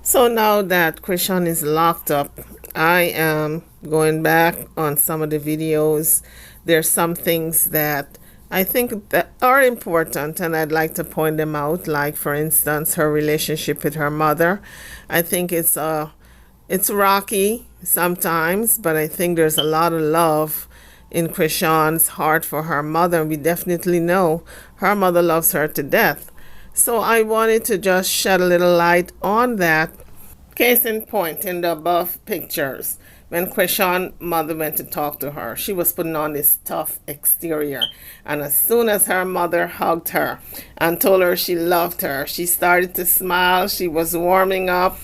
So now that Chrisean is locked up, I am going back on some of the videos. There's some things that I think that are important and I'd like to point them out, like for instance her relationship with her mother. I think it's rocky sometimes, but I think there's a lot of love in Chrisean's heart for her mother. We definitely know her mother loves her to death. So I wanted to just shed a little light on that. Case in point, in the above pictures, when Chrisean's mother went to talk to her, she was putting on this tough exterior. And as soon as her mother hugged her and told her she loved her, she started to smile. She was warming up,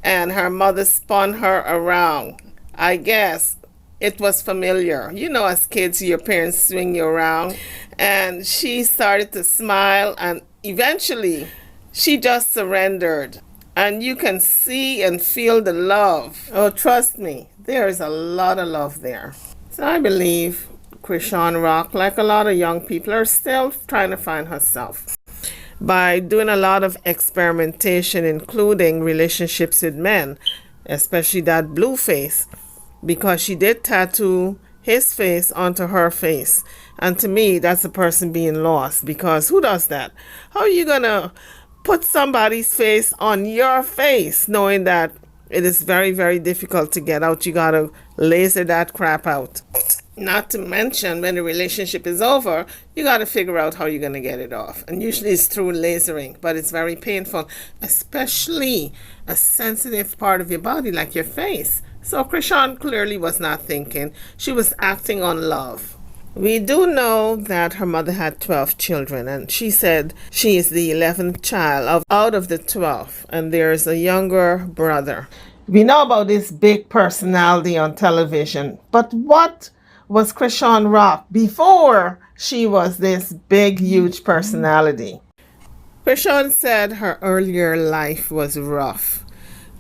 and her mother spun her around. I guess it was familiar. You know, as kids, your parents swing you around. And she started to smile, and eventually, she just surrendered. And you can see and feel the love. Oh, trust me, there is a lot of love there. So I believe Chrisean Rock, like a lot of young people, are still trying to find herself by doing a lot of experimentation, including relationships with men, especially that blue face, because she did tattoo his face onto her face. And to me, that's a person being lost, because who does that? How are you going to put somebody's face on your face knowing that it is very, very difficult to get out? You got to laser that crap out. Not to mention, when the relationship is over, you got to figure out how you're going to get it off. And usually it's through lasering, but it's very painful, especially a sensitive part of your body like your face. So Chrisean clearly was not thinking. She was acting on love. We do know that her mother had 12 children, and she said she is the 11th child out of the 12, and there's a younger brother. We know about this big personality on television, but what was Chrisean Rock before she was this big, huge personality? Chrisean said her earlier life was rough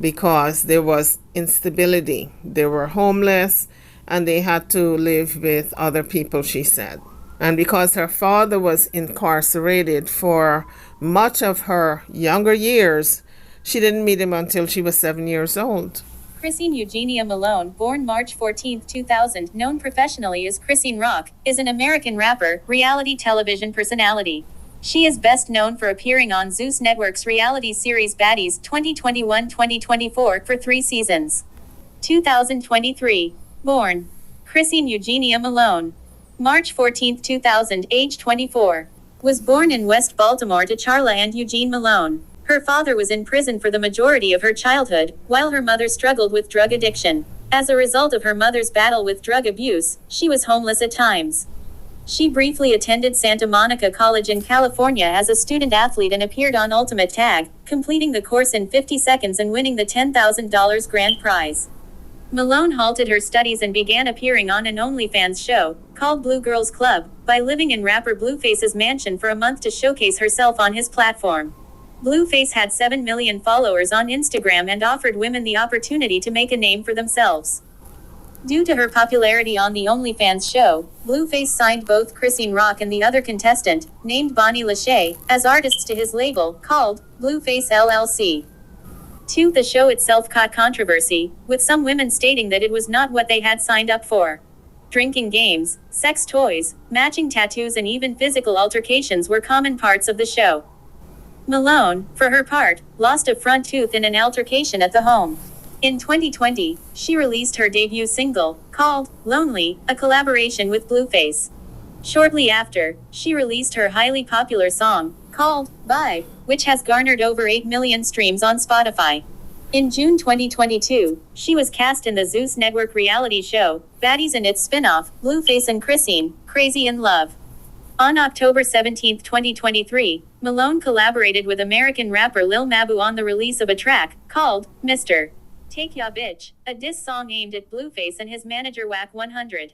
because there was instability. They were homeless and they had to live with other people, she said. And because her father was incarcerated for much of her younger years, she didn't meet him until she was 7 years old. Chrisean Eugenia Malone, born March 14, 2000, known professionally as Chrisean Rock, is an American rapper, reality television personality. She is best known for appearing on Zeus Network's reality series Baddies 2021-2024 for 3 seasons. 2023. Born Chrisean Eugenia Malone. March 14, 2000, age 24. Was born in West Baltimore to Charla and Eugene Malone. Her father was in prison for the majority of her childhood, while her mother struggled with drug addiction. As a result of her mother's battle with drug abuse, she was homeless at times. She briefly attended Santa Monica College in California as a student athlete and appeared on Ultimate Tag, completing the course in 50 seconds and winning the $10,000 grand prize. Malone halted her studies and began appearing on an OnlyFans show, called Blue Girls Club, by living in rapper Blueface's mansion for a month to showcase herself on his platform. Blueface had 7 million followers on Instagram and offered women the opportunity to make a name for themselves. Due to her popularity on the OnlyFans show, Blueface signed both Chrisean Rock and the other contestant, named Bonnie Lachey, as artists to his label, called Blueface LLC. 2. The show itself caught controversy, with some women stating that it was not what they had signed up for. Drinking games, sex toys, matching tattoos and even physical altercations were common parts of the show. Malone, for her part, lost a front tooth in an altercation at the home. In 2020, she released her debut single, called Lonely, a collaboration with Blueface. Shortly after, she released her highly popular song, called Bye, which has garnered over 8 million streams on Spotify. In June 2022, she was cast in the Zeus Network reality show, Baddies, and its spin-off, Blueface and Chrisean, Crazy in Love. On October 17, 2023, Malone collaborated with American rapper Lil Mabu on the release of a track, called Mr. Take Ya Bitch, a diss song aimed at Blueface and his manager Whack 100.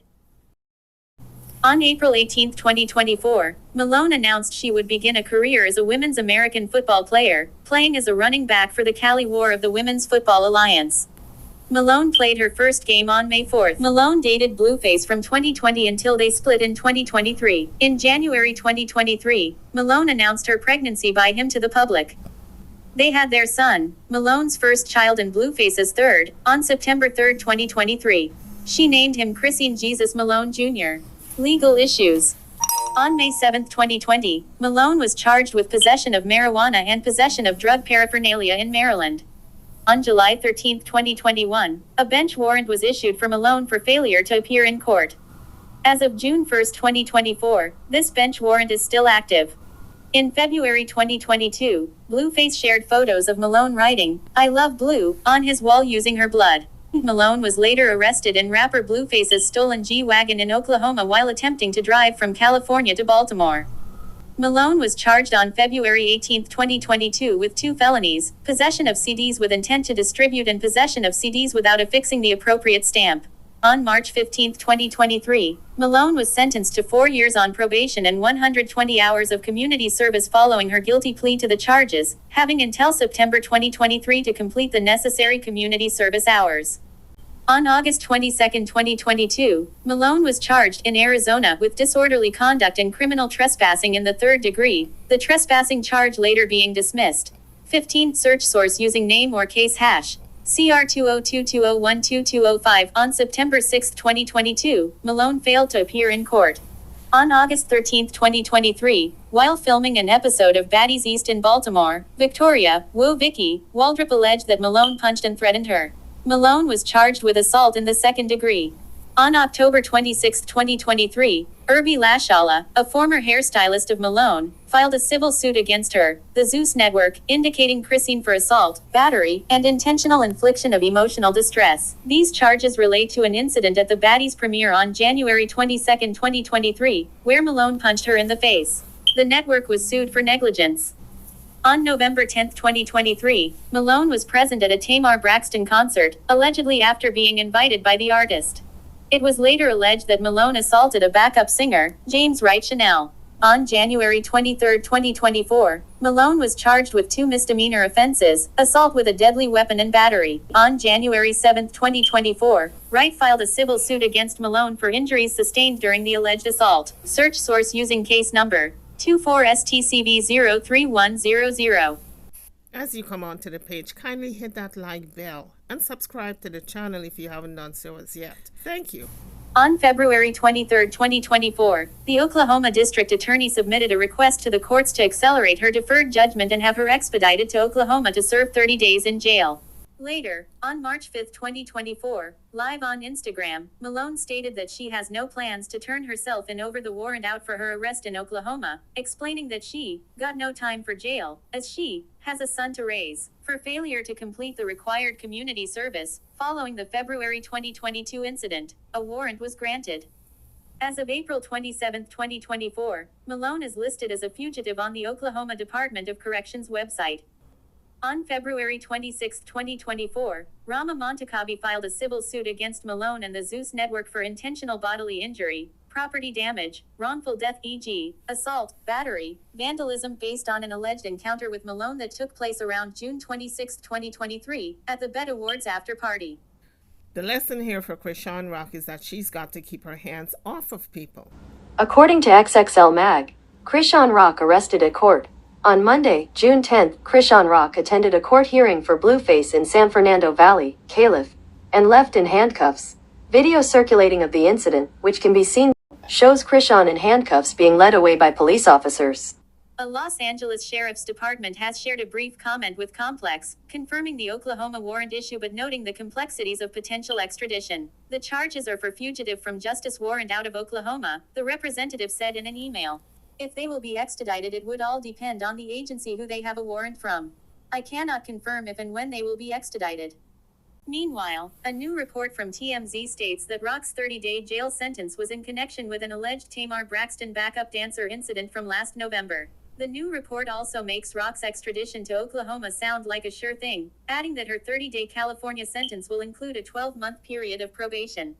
On April 18, 2024, Malone announced she would begin a career as a women's American football player, playing as a running back for the Cali War of the Women's Football Alliance. Malone played her first game on May 4th. Malone dated Blueface from 2020 until they split in 2023. In January 2023, Malone announced her pregnancy by him to the public. They had their son, Malone's first child and Blueface's third, on September 3, 2023. She named him Chrisean Jesus Malone Jr. Legal issues. On May 7, 2020, Malone was charged with possession of marijuana and possession of drug paraphernalia in Maryland. On July 13, 2021, a bench warrant was issued for Malone for failure to appear in court. As of June 1, 2024, this bench warrant is still active. In February 2022, Blueface shared photos of Malone writing, "I love Blue," on his wall using her blood. Malone was later arrested in rapper Blueface's stolen G-Wagon in Oklahoma while attempting to drive from California to Baltimore. Malone was charged on February 18, 2022 with 2 felonies, possession of CDs with intent to distribute and possession of CDs without affixing the appropriate stamp. On March 15, 2023, Malone was sentenced to 4 years on probation and 120 hours of community service following her guilty plea to the charges, having until September 2023 to complete the necessary community service hours. On August 22, 2022, Malone was charged in Arizona with disorderly conduct and criminal trespassing in the 3rd degree, the trespassing charge later being dismissed. 15. Search source using name or case hash. CR2022012205. On September 6, 2022, Malone failed to appear in court. On August 13, 2023, while filming an episode of Baddies East in Baltimore, Victoria, Vicky, Waldrop alleged that Malone punched and threatened her. Malone was charged with assault in the 2nd degree. On October 26, 2023, Irby Lashala, a former hairstylist of Malone, filed a civil suit against her, the Zeus Network, indicating Chrisean for assault, battery, and intentional infliction of emotional distress. These charges relate to an incident at the Baddies premiere on January 22, 2023, where Malone punched her in the face. The network was sued for negligence. On November 10, 2023, Malone was present at a Tamar Braxton concert, allegedly after being invited by the artist. It was later alleged that Malone assaulted a backup singer, James Wright Chanel. On January 23, 2024, Malone was charged with 2 misdemeanor offenses, assault with a deadly weapon and battery. On January 7, 2024, Wright filed a civil suit against Malone for injuries sustained during the alleged assault. Search source using case number 24STCV03100. As you come onto the page, kindly hit that like bell and subscribe to the channel if you haven't done so as yet. Thank you. On February 23, 2024, the Oklahoma District Attorney submitted a request to the courts to accelerate her deferred judgment and have her extradited to Oklahoma to serve 30 days in jail. Later, on March 5, 2024, live on Instagram, Malone stated that she has no plans to turn herself in over the warrant out for her arrest in Oklahoma, explaining that she got no time for jail, as she has a son to raise, for failure to complete the required community service. Following the February 2022 incident, a warrant was granted. As of April 27, 2024, Malone is listed as a fugitive on the Oklahoma Department of Corrections website. On February 26, 2024, Rama Montakabi filed a civil suit against Malone and the Zeus Network for intentional bodily injury, property damage, wrongful death e.g., assault, battery, vandalism based on an alleged encounter with Malone that took place around June 26, 2023, at the BET Awards after party. The lesson here for Chrisean Rock is that she's got to keep her hands off of people. According to XXL Mag, Chrisean Rock arrested at court. On Monday, June 10th, Chrisean Rock attended a court hearing for Blueface in San Fernando Valley, Calif, and left in handcuffs. Video circulating of the incident, which can be seen, shows Chrisean in handcuffs being led away by police officers. A Los Angeles Sheriff's Department has shared a brief comment with Complex, confirming the Oklahoma warrant issue but noting the complexities of potential extradition. The charges are for fugitive from justice warrant out of Oklahoma, the representative said in an email. If they will be extradited, it would all depend on the agency who they have a warrant from. I cannot confirm if and when they will be extradited. Meanwhile, a new report from TMZ states that Rock's 30-day jail sentence was in connection with an alleged Tamar Braxton backup dancer incident from last November. The new report also makes Rock's extradition to Oklahoma sound like a sure thing, adding that her 30-day California sentence will include a 12-month period of probation.